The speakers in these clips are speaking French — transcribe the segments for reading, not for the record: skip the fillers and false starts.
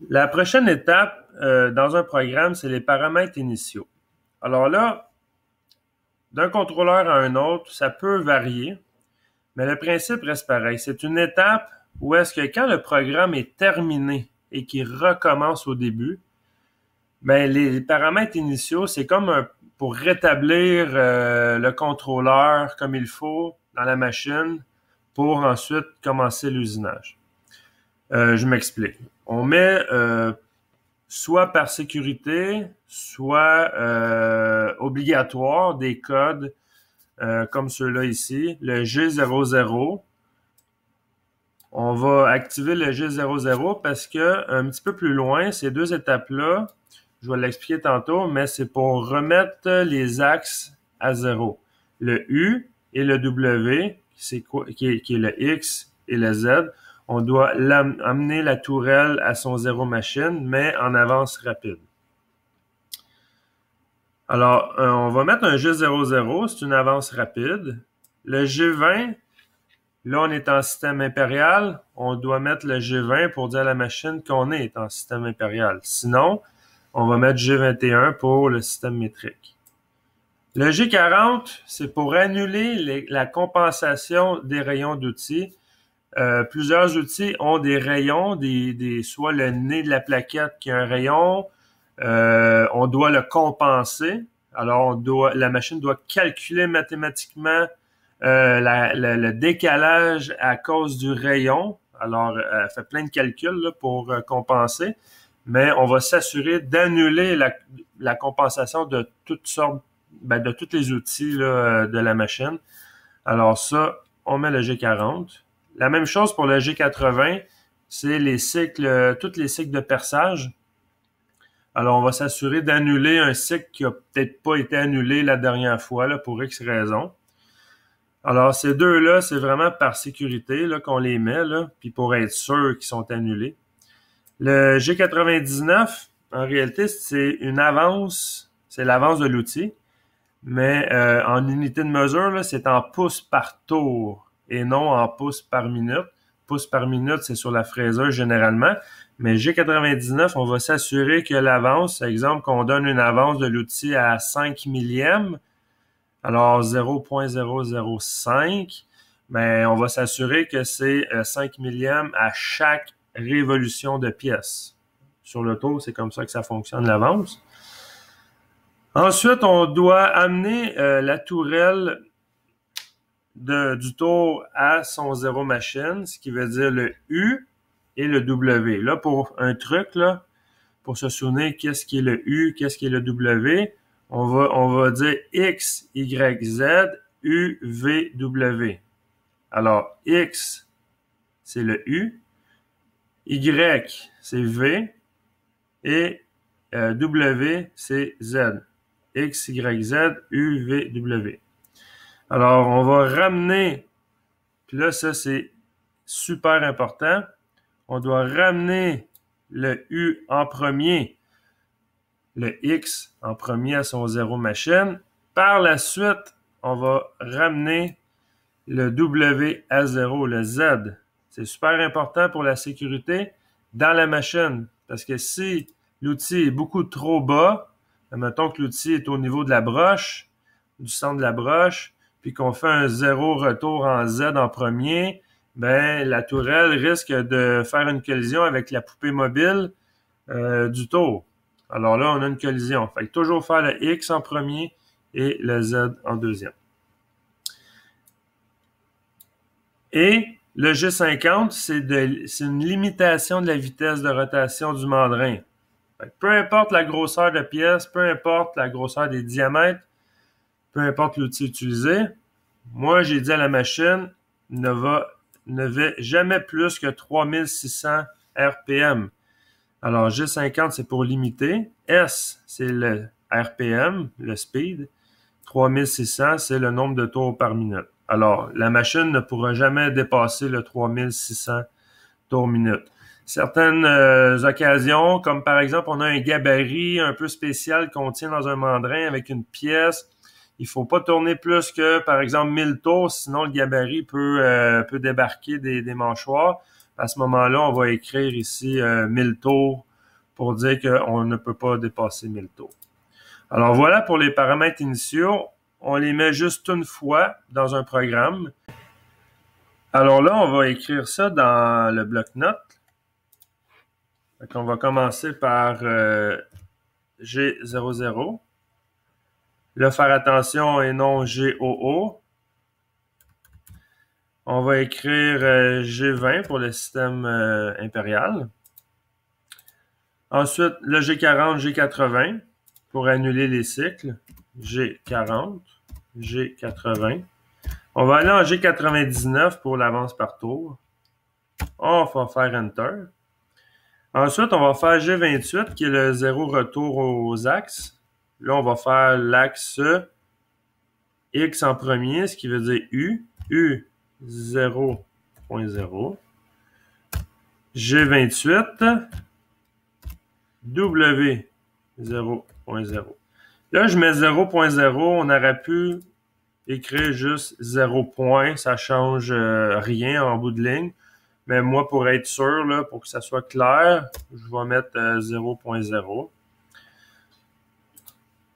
La prochaine étape dans un programme, c'est les paramètres initiaux. Alors là, d'un contrôleur à un autre, ça peut varier, mais le principe reste pareil. C'est une étape où est-ce que quand le programme est terminé et qu'il recommence au début, ben les paramètres initiaux, c'est comme pour rétablir le contrôleur comme il faut dans la machine pour ensuite commencer l'usinage. Je m'explique. On met soit par sécurité, soit obligatoire des codes comme ceux-là ici, le G00. On va activer le G00 parce que un petit peu plus loin, ces deux étapes-là, je vais l'expliquer tantôt, mais c'est pour remettre les axes à zéro. Le U et le W, c'est quoi, qui est le X et le Z, on doit amener la tourelle à son zéro machine, mais en avance rapide. Alors, on va mettre un G00, c'est une avance rapide. Le G20, là, on est en système impérial. On doit mettre le G20 pour dire à la machine qu'on est en système impérial. Sinon, on va mettre G21 pour le système métrique. Le G40, c'est pour annuler la compensation des rayons d'outils. Plusieurs outils ont des rayons, soit le nez de la plaquette qui a un rayon, on doit le compenser. Alors, la machine doit calculer mathématiquement le décalage à cause du rayon. Alors, elle fait plein de calculs là, pour compenser, mais on va s'assurer d'annuler la compensation de toutes sortes, de tous les outils là, de la machine. Alors ça, on met le G40. La même chose pour le G80, c'est les cycles, tous les cycles de perçage. Alors, on va s'assurer d'annuler un cycle qui a peut-être pas été annulé la dernière fois là, pour X raisons. Alors, ces deux-là, c'est vraiment par sécurité là, qu'on les met, là, puis pour être sûr qu'ils sont annulés. Le G99, en réalité, c'est une avance, c'est l'avance de l'outil, mais en unité de mesure, c'est en pouces par tour et non en pouces par minute. Pouces par minute, c'est sur la fraiseuse généralement, mais G99, on va s'assurer que l'avance, par exemple, qu'on donne une avance de l'outil à 5 millièmes, alors 0.005, mais on va s'assurer que c'est 5 millièmes à chaque révolution de pièce. Sur le tour, c'est comme ça que ça fonctionne l'avance. Ensuite, on doit amener la tourelle du tour à son zéro machine, ce qui veut dire le U et le W. Là, pour un truc, là, pour se souvenir qu'est-ce qui est le U, qu'est-ce qui est le W, on va dire X, Y, Z, U, V, W. Alors, X, c'est le U, Y, c'est V, et W, c'est Z. X, Y, Z, U, V, W. Alors, on va ramener, puis là, ça, c'est super important. On doit ramener le U en premier, le X en premier à son zéro machine. Par la suite, on va ramener le W à zéro, le Z. C'est super important pour la sécurité dans la machine. Parce que si l'outil est beaucoup trop bas, mettons que l'outil est au niveau de la broche, du centre de la broche, puis qu'on fait un zéro retour en Z en premier, ben la tourelle risque de faire une collision avec la poupée mobile du tour. Alors là, on a une collision. Fait que toujours faire le X en premier et le Z en deuxième. Et le G50, c'est une limitation de la vitesse de rotation du mandrin. Fait que peu importe la grosseur de pièce, peu importe la grosseur des diamètres, peu importe l'outil utilisé, moi, j'ai dit à la machine, ne va jamais plus que 3600 RPM. Alors, G50, c'est pour limiter. S, c'est le RPM, le speed. 3600, c'est le nombre de tours par minute. Alors, la machine ne pourra jamais dépasser le 3600 tours minute. Certaines occasions, comme par exemple, on a un gabarit un peu spécial qu'on tient dans un mandrin avec une pièce. Il faut pas tourner plus que, par exemple, 1000 tours, sinon le gabarit peut débarquer des mâchoires. À ce moment-là, on va écrire ici 1000 tours pour dire qu'on ne peut pas dépasser 1000 tours. Alors voilà pour les paramètres initiaux. On les met juste une fois dans un programme. Alors là, on va écrire ça dans le bloc-notes. On va commencer par G00. Là, faire attention et non GOO. On va écrire G20 pour le système impérial. Ensuite, le G40, G80 pour annuler les cycles. G40, G80. On va aller en G99 pour l'avance par tour. On va faire Enter. Ensuite, on va faire G28 qui est le zéro retour aux axes. Là, on va faire l'axe X en premier, ce qui veut dire U. U 0.0. G28 W 0.0. Là, je mets 0.0. On aurait pu écrire juste 0 point. Ça change rien en bout de ligne. Mais moi, pour être sûr, là, pour que ça soit clair, je vais mettre 0.0.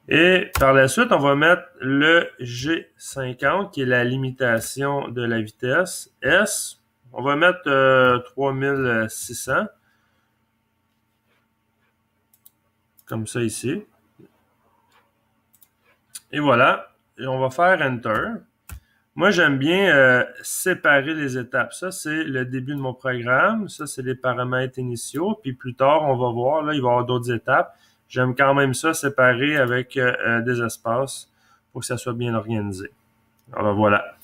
Et par la suite, on va mettre le G50, qui est la limitation de la vitesse. S, on va mettre 3600. Comme ça ici. Et voilà. Et on va faire Enter. Moi, j'aime bien séparer les étapes. Ça, c'est le début de mon programme. Ça, c'est les paramètres initiaux. Puis plus tard, on va voir, là, il va y avoir d'autres étapes. J'aime quand même ça séparer avec des espaces pour que ça soit bien organisé. Alors voilà.